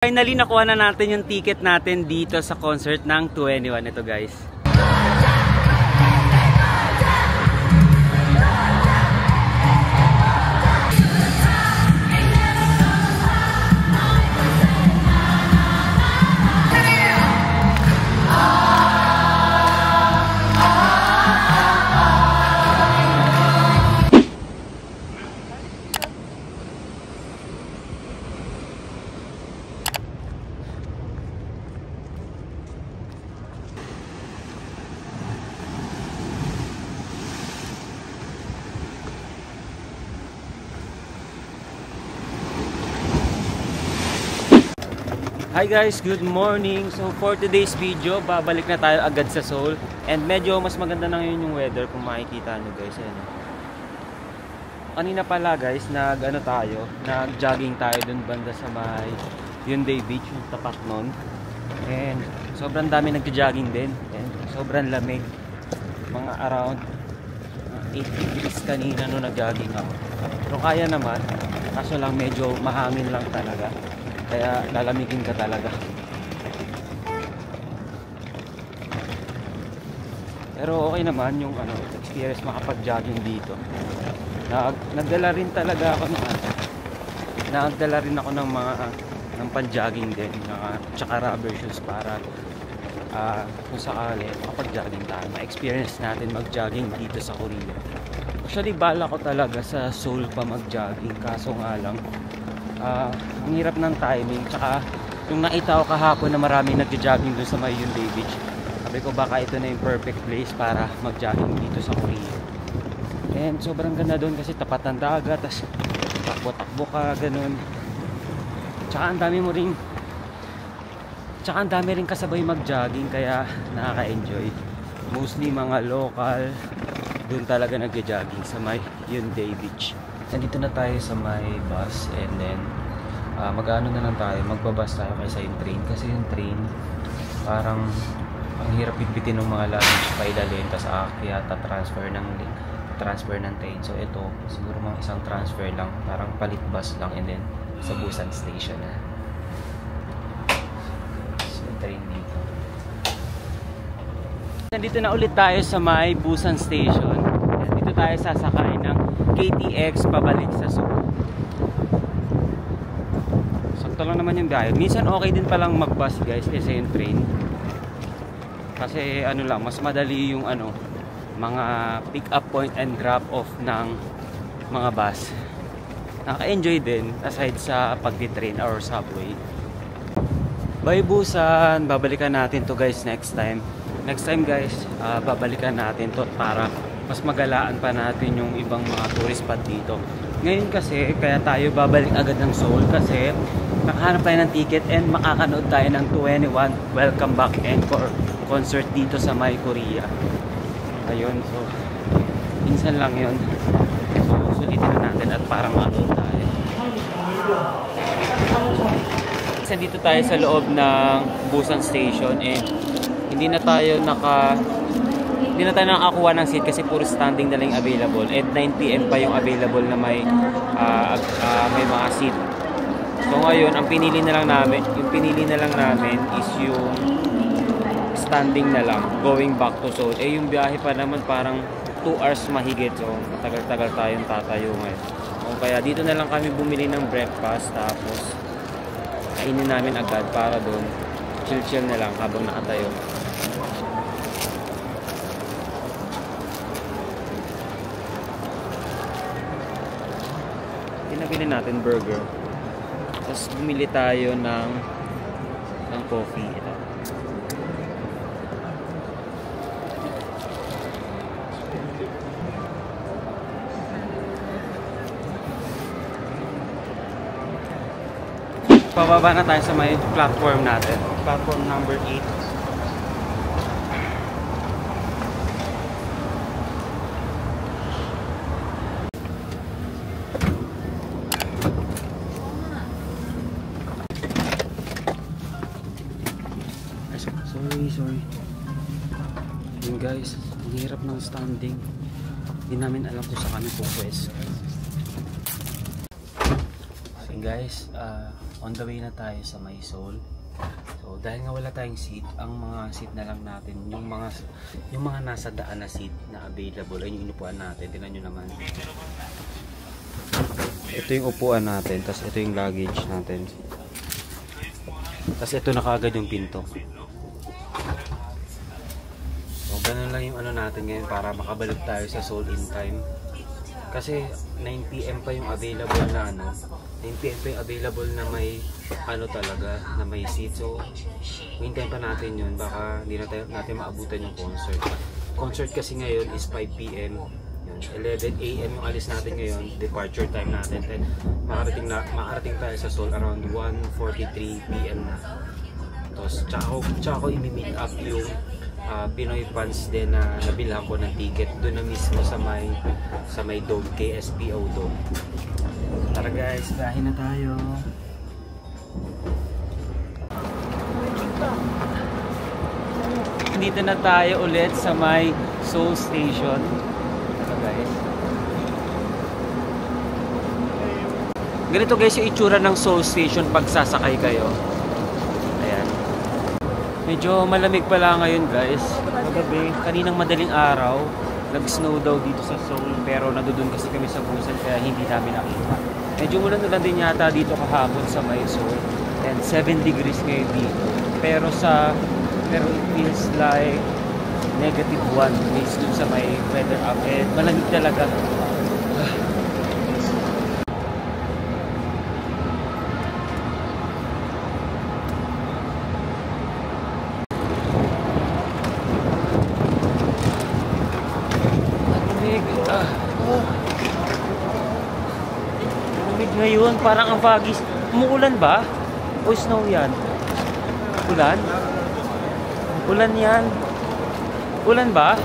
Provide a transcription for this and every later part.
Finally, nakuha na natin yung ticket natin dito sa concert ng 2NE1. Ito guys. Hi guys, good morning. So for today's video, babalik na tayo agad sa Seoul. And medyo mas maganda na ngayon yung weather kung makikita nyo guys. Ayan. Kanina pala guys, nag-jogging tayo dun banda sa may Hyundai Beach, yung tapat nun. And sobrang dami nag-jogging din. And sobrang lamig. Mga around 8 degrees kanina nung nag-jogging ako. Pero kaya naman, kaso lang medyo mahangin lang talaga. Kaya lalamigin ka talaga. Pero okay naman yung experience makapag-jogging dito. Nagdala rin talaga ako ng ng pan-jogging din, tsaka rubber shoes para kung sakali makapag-jogging tayo. Ma-experience natin mag-jogging dito sa Korea. Actually, bala ko talaga sa Seoul pa mag-jogging, kaso nga lang ang hirap ng timing. Tsaka yung nakita ko kahapon na maraming nag-jogging doon sa may Hyundai Beach, sabi ko baka ito na yung perfect place para mag-jogging dito sa Korea. And sobrang ganda doon kasi tapat ng dagat, tas takbo-takbo ka, ganun. Tsaka ang dami rin kasabay mag-jogging, kaya nakaka-enjoy. Mostly mga local doon talaga nag-jogging sa may Hyundai Beach. Nandito na tayo sa may bus, and then magbabus tayo kaysa yung train, kasi yung train parang ang hirap bitbitin ng mga luggage pa idalhin, tas aakyat at transfer ng train. So ito siguro mga isang transfer lang, parang palit bus lang, and then sa Busan station na. So train dito. Nandito na ulit tayo sa may Busan station. Dito tayo sasakay ng KTX pabalik sa Seoul. Sakto lang naman yung biyahe. Minsan okay din palang mag-bus guys kaysa yung train. Kasi mas madali yung mga pick up point and drop off ng mga bus. Nakaka-enjoy din aside sa pagdi-train or subway. Bye Busan! Babalikan natin to guys next time. Next time guys, babalikan natin to para mas magalaan pa natin yung ibang mga tourist spot dito. Ngayon kasi, kaya tayo babalik agad ng Seoul kasi makahanap tayo ng ticket and makakanood tayo ng 2NE1 Welcome Back Encore concert dito sa my Korea. Ayun, so minsan lang yun. So sulitin na natin at parang manood tayo. Kasi dito tayo sa loob ng Busan Station, and hindi na tayo nakakuha ng seat kasi puro standing na lang available, at 9 PM pa yung available na may mga seat. So ngayon, ang pinili na lang namin is yung standing na lang going back to Seoul. Yung biyahe pa naman parang 2 hours mahigit, so matagal-tagal tayong tatayo ngayon. So kaya dito na lang kami bumili ng breakfast, tapos kainin namin agad para doon chill na lang habang nakatayo. Pinabili natin burger, tapos bumili tayo ng coffee. Ito. Pababa na tayo sa may platform natin, platform number 8. Sorry. Yun guys, ang hirap ng standing. Hindi namin alam kung saan kami pupwes. So guys, On the way na tayo sa may Seoul. So dahil nga wala tayong seat, ang mga seat na lang natin, yung mga nasa daan na seat na available ay yung inupuan natin. Tingnan nyo naman. Ito yung upuan natin, tapos ito yung luggage natin. Tapos ito na kaagad yung pinto. So ganun lang yung ano natin ngayon para makabalik tayo sa Seoul in time. Kasi 9 PM pa yung available na 9 PM pa yung available na may talaga, na may seat. So hintayin pa natin yun, baka hindi natin maabutan yung concert. Concert kasi ngayon is 5 PM. 11 AM yung alis natin ngayon, departure time natin. Then makarating tayo sa Seoul around 1:43 PM na. Tapos tsaka ko imi-meet up yung Pinoy fans din na nabilhan ko ng ticket doon na mismo sa may Dome, KSPO Dome. Tara guys, bahin na tayo. Dito na tayo ulit sa may Seoul Station. Tara guys. Ganito guys yung itsura ng Seoul Station pag sasakay kayo. Medyo malamig pala ngayon guys. Magabi, kaninang madaling araw, nag-snow daw dito sa Seoul, pero nandoon kasi kami sa Busan kaya hindi namin nakita. Medyo ulan-ulan din yata dito kahapon sa may Seoul. And 7 degrees ngayon dito. Pero it feels like -1 based dun sa may weather up. And malamig talaga. Ngayon, parang ang foggy. Umuulan ba? O snow yan? Ulan? Ulan yan? Ulan ba?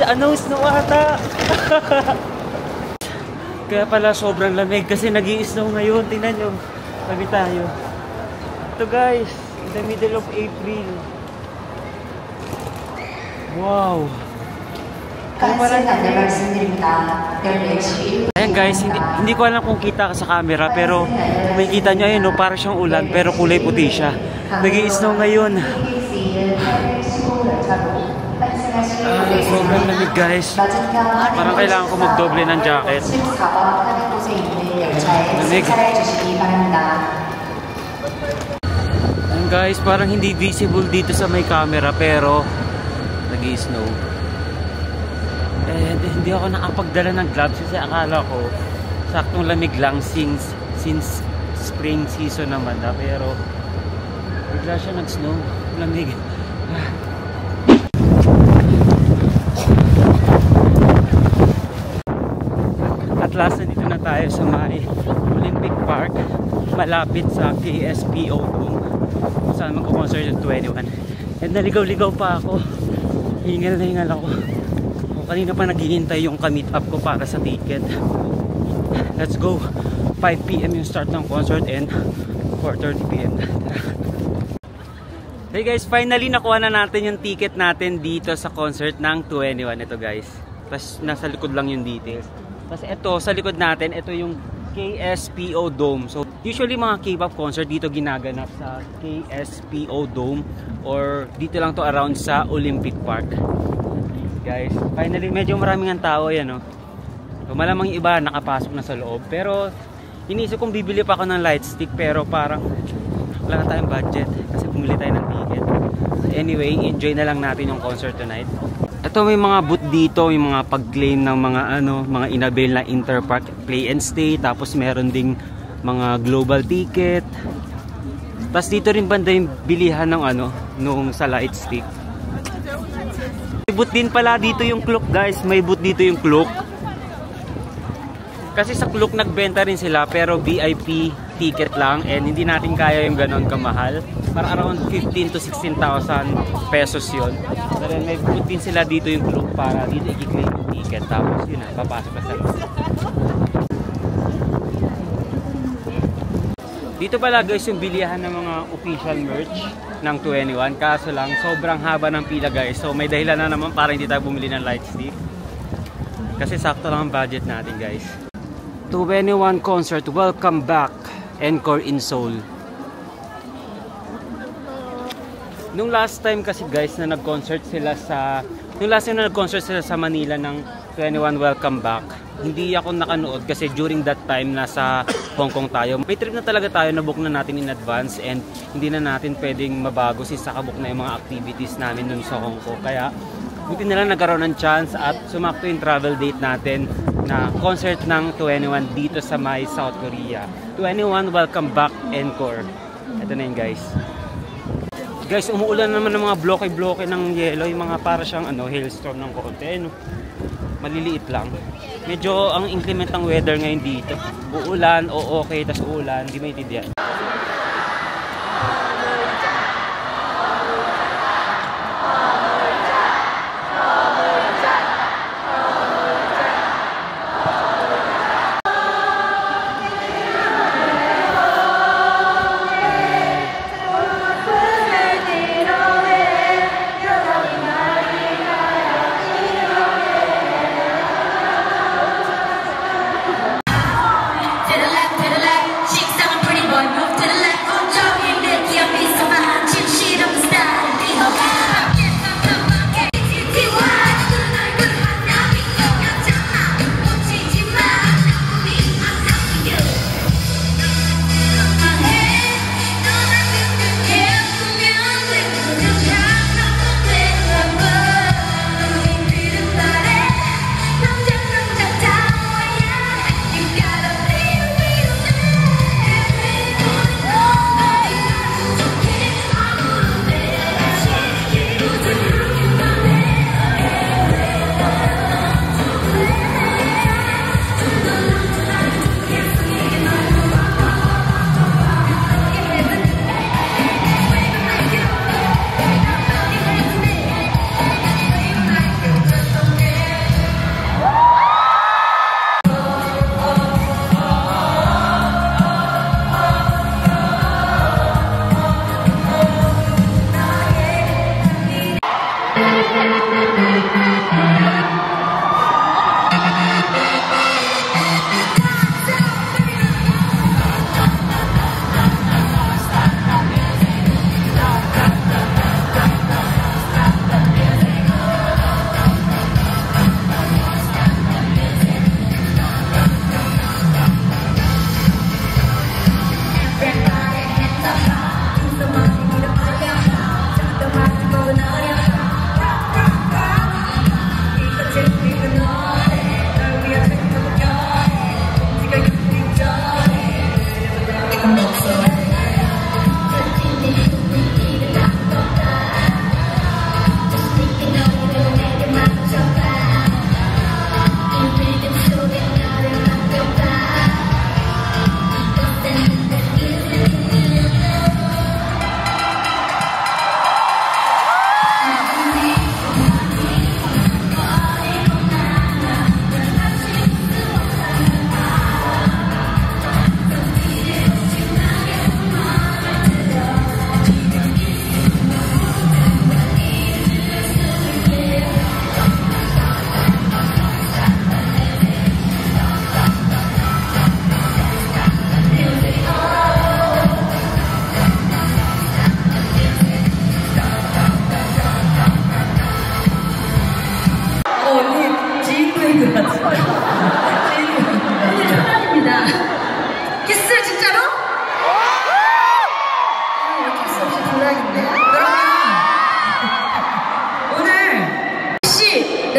Ano? Snow ata? Kaya pala sobrang lamig kasi nag-i-snow ngayon. Tingnan nyo. Tabi tayo. Ito guys, in the middle of April. Wow! Ayan guys, hindi ko alam kung kita ka sa camera, pero kung may kita nyo, ayun, no, parang siyang ulan pero kulay puti siya. Nag-i-snow ngayon. Sobrang lamig guys. Parang kailangan ko magdoble ng jacket. Lamig. Ayan guys, parang hindi visible dito sa may camera pero nag-i-snow. And hindi ako nakapagdala ng gloves kasi akala ko saktong lamig lang since spring season naman na, pero bigla siya nag-snow. Lamig. At last, nandito na tayo sa may Olympic Park, malapit sa KSPO Dome, saan magko-concert yung 21. And naligaw-ligaw pa ako, hingal na hingal ako. Kanina pa naghihintay yung ka-meet up ko para sa ticket. Let's go. 5 PM yung start ng concert and 4:30 PM. Hey guys, finally nakuha na natin yung ticket natin dito sa concert ng 21. Ito guys. Tapos nasa likod lang yung details. Tapos ito sa likod natin, ito yung KSPO Dome. So usually mga K-pop concert dito ginaganap sa KSPO Dome or dito lang to around sa Olympic Park. Guys, finally medyo maraming ang tao yan, no? So, malamang iba nakapasok na sa loob, pero iniisip kong bibili pa ako ng light stick, pero parang wala na tayong budget kasi bumili tayo ng ticket. Anyway, enjoy na lang natin yung concert tonight. Ito may mga booth dito, yung mga pag-claim ng mga inabil na Interpark Play and Stay, tapos meron ding mga global ticket. Tapos dito rin banda yung bilihan ng nung sa light stick. May booth din pala dito yung Klook guys, may booth dito yung Klook. Kasi sa Klook nagbenta rin sila pero VIP ticket lang and hindi natin kaya yung ganon kamahal. Para around 15 to 16,000 pesos yun. Pero may booth din sila dito yung Klook para dito i-claim yung ticket. Tapos yun na, papasok ka sa loob. Dito pala guys yung bilihan ng mga official merch ng 21. Kaso lang sobrang haba ng pila guys. So may dahilan na naman para hindi tayo bumili ng light stick. Kasi sakto lang ang budget natin guys. 21 concert, welcome back. Encore in Seoul. Nung last time kasi guys na nag-concert sila sa Manila ng 21 Welcome Back, hindi ako nakanood kasi during that time nasa Hong Kong tayo. May trip na talaga tayo na book na natin in advance and hindi na natin pwedeng mabago since nakabook na yung mga activities namin dun sa Hong Kong. Kaya buti na lang nagkaroon ng chance at sumakto yung travel date natin na concert ng 21 dito sa may South Korea. 21 Welcome Back Encore. Ito na yun guys. Guys, umuulan naman ng mga bloke-bloke ng yelo, yung mga para siyang hailstorm ng konti. Maliliit lang. Medyo ang inclement ng weather ngayon dito. Uulan o okay, tas uulan, hindi maintindihan.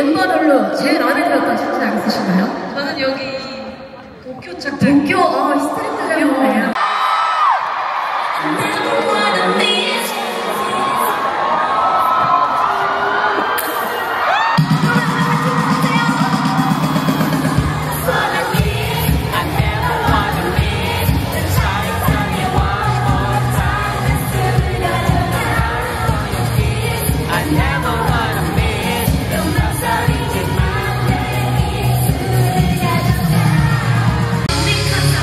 멤버별로 제일 마음에 들었던 춤장 있으신가요? 저는 여기 도쿄 짝짝. 도쿄, 스트리트 장면이에요. Because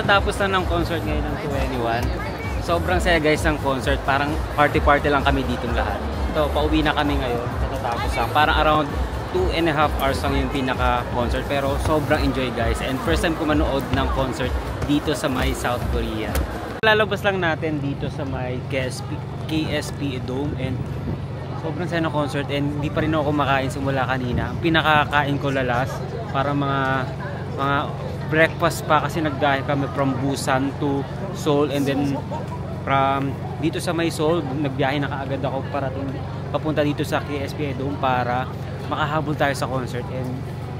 Katatapos na ng concert ngayon ng 21. Sobrang saya guys ng concert. Parang party-party lang kami dito lahat. Ito, pauwi na kami ngayon. Katatapos lang. Parang around 2.5 hours lang yung pinaka-concert. Pero sobrang enjoy guys. And first time ko manood ng concert dito sa may South Korea. Lalabas lang natin dito sa may KSP Dome. And sobrang saya ng concert. And hindi pa rin ako kumakain simula kanina. Ang pinakakain ko lalas para mga breakfast pa kasi nagdahi kami from Busan to Seoul, and then from dito sa may Seoul nagbiyahe na kaagad ako papunta dito sa KSP Dome para makahabol tayo sa concert, and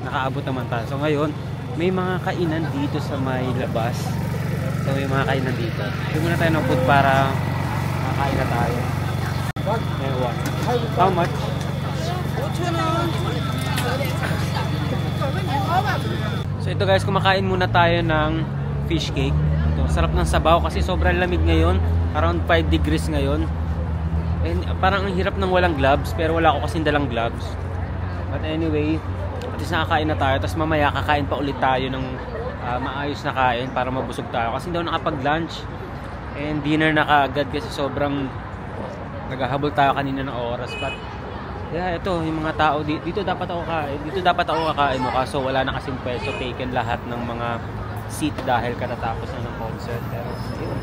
nakaabot naman tayo. So ngayon may mga kainan dito sa may labas. So may mga kainan dito. Hindi muna tayo ng food para makakain na tayo. Ewan. How much? So ito guys, kumakain muna tayo ng fish cake. Ito, sarap ng sabaw kasi sobrang lamig ngayon. Around 5 degrees ngayon. And parang ang hirap ng walang gloves, pero wala ako kasing dalang gloves. But anyway, at least nakakain na tayo. Tapos mamaya kakain pa ulit tayo ng maayos na kain para mabusog tayo. Kasi hindi ako nakapag-lunch and dinner na kaagad kasi sobrang naghahabol tayo kanina ng oras. But yeah, ito yung mga tao dito dapat ako kain. Dito dapat ako kakain mo kaso wala na kasing pwesto, taken lahat ng mga seat dahil katatapos na ng concert. Pero yun.